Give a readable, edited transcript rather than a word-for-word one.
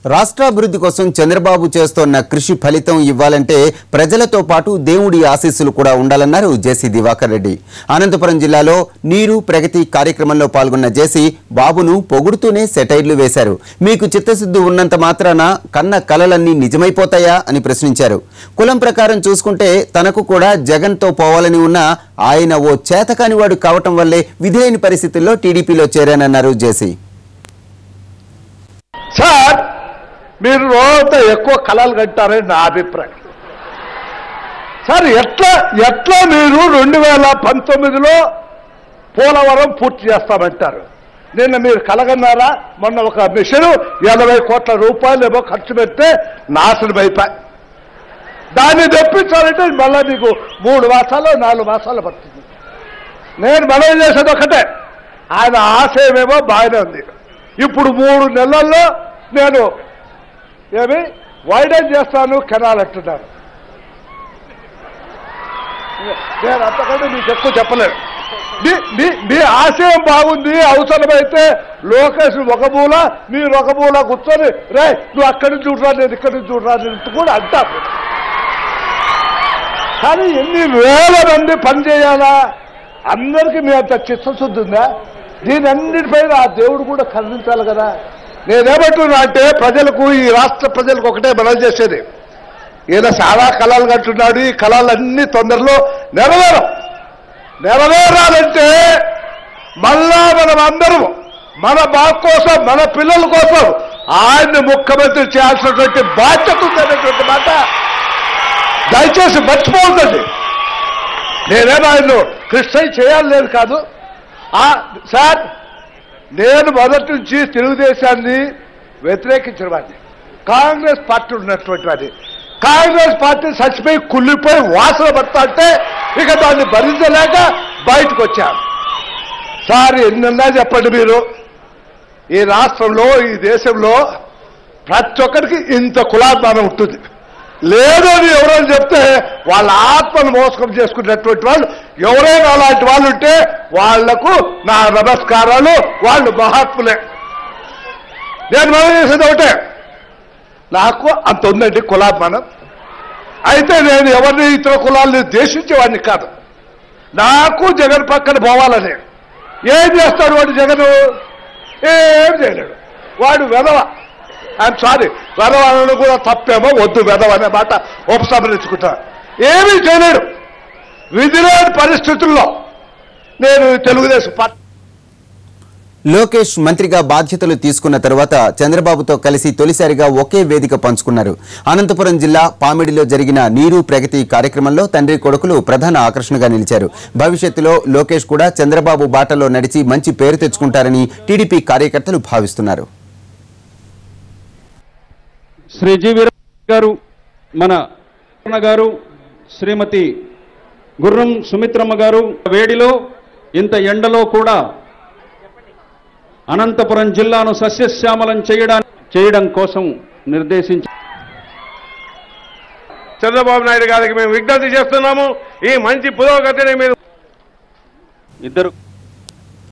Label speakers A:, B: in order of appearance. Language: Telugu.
A: రాష్ట్రాభివృద్ధి కోసం చంద్రబాబు చేస్తున్న కృషి ఫలితం ఇవ్వాలంటే ప్రజలతో పాటు దేవుడి ఆశీస్సులు కూడా ఉండాలన్నారు జేసీ దివాకర్ రెడ్డి. అనంతపురం జిల్లాలో నీరు ప్రగతి కార్యక్రమంలో పాల్గొన్న జేసీ బాబును పొగుడుతూనే సెటైర్లు వేశారు. మీకు చిత్తశుద్ధి ఉన్నంత మాత్రాన కన్న కలలన్నీ నిజమైపోతాయా అని ప్రశ్నించారు. కులం ప్రకారం చూసుకుంటే తనకు కూడా జగన్తో పోవాలని ఉన్న ఆయన ఓ చేతకానివాడు కావటం వల్లే విధిలేని పరిస్థితుల్లో టీడీపీలో చేరానన్నారు జేసీ.
B: మీరు రోజంతా ఎక్కువ కళలు కంటారని నా అభిప్రాయం. సార్ ఎట్లా మీరు 2019లో పోలవరం పూర్తి చేస్తామంటారు. నిన్న మీరు కలగన్నారా? మొన్న ఒక మిషన్ 80 కోట్ల రూపాయలు ఏమో ఖర్చు పెడితే నాశనం అయిపోయి. దాన్ని తెప్పించాలంటే మళ్ళీ మీకు 3 మాసాలు 4 మాసాలు పడుతుంది. నేను మనవి చేసేది ఒకటే, ఆయన ఆశయమేమో బాగానే ఉంది. ఇప్పుడు 3 నెలల్లో నేను వైడెన్ చేస్తాను కెనాల్ అంటున్నారు. నేను అంతకంటే మీకు ఎక్కువ చెప్పలేను. మీ ఆశయం బాగుంది, అవసరమైతే లోకేష్ ఒక మూల మీరు ఒక మూల కూర్చొని రే నువ్వు అక్కడి నుంచి చూడరా నేను ఇక్కడి నుంచి చూడరా కూడా అంటారు. కానీ ఎన్ని వేల మంది పని చేయాలా? అందరికీ మీ అంత చిత్తశుద్ధి ఉందా? దీని అన్నిటిపైన ఆ దేవుడు కూడా కరుణించాలి కదా. నేనేమంటున్నా అంటే ప్రజలకు, ఈ రాష్ట్ర ప్రజలకు ఒకటే మనం చేసేది, ఈయన చాలా కళలు కంటున్నాడు. ఈ కళలన్నీ తొందరలో నెరవేరాలంటే మళ్ళా మనం అందరం మన బాగు కోసం, మన పిల్లల కోసం ఆయన్ని ముఖ్యమంత్రి చేయాల్సినటువంటి బాధ్యత ఉందనేటువంటి మాట దయచేసి మర్చిపోవద్దండి. నేనేమో ఆయన్ను కృష్ణయ్య చేయాలి లేదు కాదు. సార్, నేను మొదటి నుంచి తెలుగుదేశాన్ని వ్యతిరేకించిన వాడిని, కాంగ్రెస్ పార్టీ ఉన్నటువంటి వాడిని. కాంగ్రెస్ పార్టీ చచ్చిపోయి కుళ్ళిపోయి వాసన పడతా అంటే ఇక దాన్ని భరించలేక బయటకు వచ్చాను. సార్, ఎన్నన్నా చెప్పండి మీరు, ఈ రాష్ట్రంలో ఈ దేశంలో ప్రతి ఒక్కరికి ఇంత కులాభిమానం ఉంటుంది. లేదు అని ఎవరైనా చెప్తే వాళ్ళ ఆత్మను మోసం చేసుకున్నటువంటి వాళ్ళు ఎవరైనా అలాంటి వాళ్ళు ఉంటే వాళ్లకు నా నమస్కారాలు. వాళ్ళు మహాత్ములే. నేను మనం చేసేది ఒకటే, నాకు అంత ఉందండి కులాభిమానం. అయితే నేను ఎవరిని ఇతర కులాలను ద్వేషించేవాడిని కాదు. నాకు జగన్ పక్కన పోవాలని. ఏం చేస్తాడు వాడు? జగన్ ఏం చేయలేడు. వాడు వెధవ. ఐఎమ్ సారీ, వెధవను కూడా తప్పేమో, వద్దు వెధవ అనే మాట ఉపసంహరించుకుంటా. ఏమీ చేయలేడు. విధిలేని పరిస్థితుల్లో నేను తెలుగుదేశం పార్టీ.
A: లోకేష్ మంత్రిగా బాధ్యతలు తీసుకున్న తరువాత చంద్రబాబుతో కలిసి తొలిసారిగా ఒకే వేదిక పంచుకున్నారు. అనంతపురం జిల్లా పామిడిలో జరిగిన నీరు ప్రగతి కార్యక్రమంలో తండ్రి కొడుకులు ప్రధాన ఆకర్షణగా నిలిచారు. భవిష్యత్తులో లోకేష్ కూడా చంద్రబాబు బాటలో నడిచి మంచి పేరు తెచ్చుకుంటారని టీడీపీ కార్యకర్తలు భావిస్తున్నారు.
C: శ్రీ జీవీ గారు, మన గారు, శ్రీమతి గుర్రం సుమిత్రమ్మ గారు వేడిలో ఇంత ఎండలో కూడా అనంతపురం జిల్లాను సస్యశ్యామలం చేయడం కోసం నిర్దేశించి
D: చంద్రబాబు నాయుడు గారికి మేము విజ్ఞప్తి చేస్తున్నాము. ఈ మంచి పురోగతిని మీరు
C: ఇద్దరు